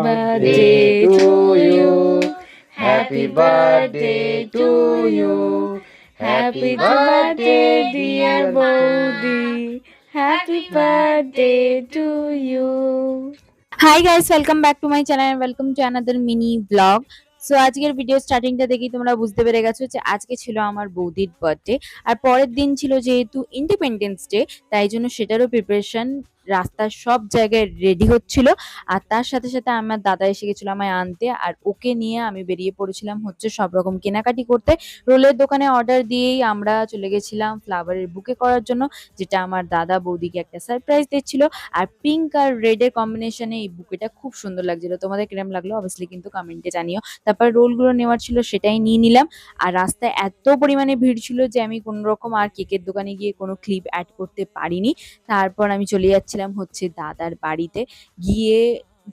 birthday to you. Happy birthday to you. Happy birthday, dear Bodhi. Happy birthday to you. Hi guys, welcome back to my channel, welcome to another mini blog. So আজকের video স্টার্টিংটা দেখেই তোমরা বুঝতে পেরে গেছো যে আজকে ছিল আমার বৌদির বার্থডে, আর পরের দিন ছিল যেহেতু ইন্ডিপেন্ডেন্স ডে, তাই জন্য সেটারও প্রিপারেশন রাস্তার সব জায়গায় রেডি হচ্ছিল। আর তার সাথে সাথে আমার দাদা এসে গেছিল আমায় আনতে, আর ওকে নিয়ে আমি বেরিয়ে পড়েছিলাম হচ্ছে সব রকম কেনাকাটি করতে। রোলের দোকানে অর্ডার দিয়েই আমরা চলে গেছিলাম ফ্লাওয়ারের বুকে করার জন্য, যেটা আমার দাদা বৌদিকে একটা সারপ্রাইজ দিচ্ছিল। আর পিঙ্ক আর রেড এর কম্বিনেশনে এই বুকেটা খুব সুন্দর লাগছিল। তোমাদের কিরম লাগলো অবভিয়াসলি কিন্তু কমেন্টে জানিও। তারপর রোলগুলো নেওয়ার ছিল, সেটাই নিয়ে নিলাম। আর রাস্তায় এত পরিমাণে ভিড় ছিল যে আমি কোনো রকম আর কেকের দোকানে গিয়ে কোনো ক্লিপ অ্যাড করতে পারিনি। তারপর আমি চলে যাচ্ছিলাম হচ্ছে দাদার বাড়িতে গিয়ে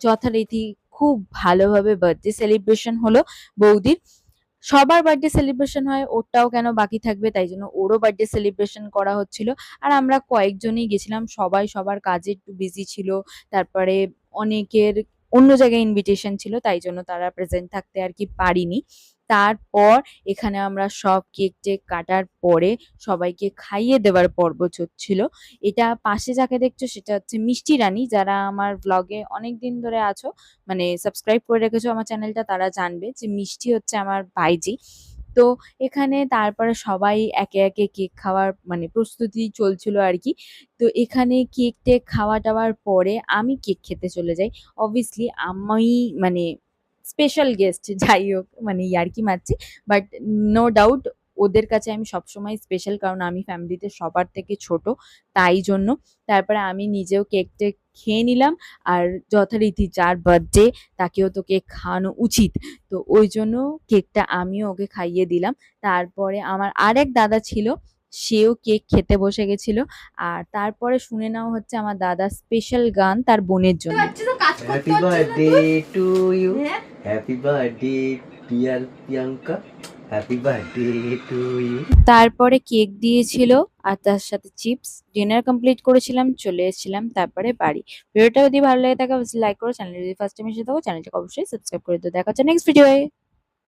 যথারীতি খুব ভালোভাবে বার্থডে সেলিব্রেশন হলো বৌদির। সবার বার্থডে সেলিব্রেশন হয়, ওরটাও কেন বাকি থাকবে, তাই জন্য ওরও বার্থডে সেলিব্রেশন করা হচ্ছিল। আর আমরা কয়েকজনই গেছিলাম, সবাই সবার কাজে একটু বিজি ছিল। তারপরে অনেকের অন্য জায়গায় ইনভিটেশন ছিল, তাই জন্য তারা প্রেজেন্ট থাকতে আর কি পারিনি। তারপর এখানে আমরা সব কেক টেক কাটার পরে সবাইকে খাইয়ে দেওয়ার পর্ব চলছিল। এটা পাশে যাকে দেখছো সেটা হচ্ছে মিষ্টি রানী। যারা আমার ব্লগে অনেকদিন ধরে আছো, মানে সাবস্ক্রাইব করে রেখেছো আমার চ্যানেলটা, তারা জানবে যে মিষ্টি হচ্ছে আমার ভাইজি। তো এখানে তারপরে সবাই একে একে কেক খাওয়ার মানে প্রস্তুতি চলছিল আর কি। তো এখানে কেক টেক খাওয়া টাওয়ার পরে আমি কেক খেতে চলে যাই। অবভিয়াসলি আমি মানে স্পেশাল গেস্ট, যাই হোক মানে ইয়ার্কি মারছি, বাট নো ডাউট ওদের কাছে আমি সবসময় স্পেশাল, কারণ আমি ফ্যামিলিতে সবার থেকে ছোট, তাই জন্য। তারপরে আমি নিজেও কেক টেক খেয়ে নিলাম। আর যথারীতি যার বার্থডে তাকেও তো কেক খাওয়ানো উচিত, তো ওই জন্য কেকটা আমিও ওকে খাইয়ে দিলাম। তারপরে আমার আরেক দাদা ছিল, সেও কেক খেতে বসে গেছিল। আর তারপরে শুনে নেওয়া হচ্ছে আমার দাদার স্পেশাল গান তার বোনের জন্য। Happy birthday to you. Happy birthday dear Priyanka. Happy birthday to you. তারপরে কেক দিয়েছিল আর তার সাথে চিপস। ডিনার কমপ্লিট করেছিলাম, চলে এসেছিলাম তারপরে বাড়ি। ভিডিওটা যদি ভালো লাগে থাকে অবশ্যই লাইক করো, চ্যানেল যদি ফার্স্ট টাইম এসে থাকো চ্যানেলটাকে অবশ্যই সাবস্ক্রাইব করে দিও। দেখা হচ্ছে নেক্সট ভিডিওয়ে।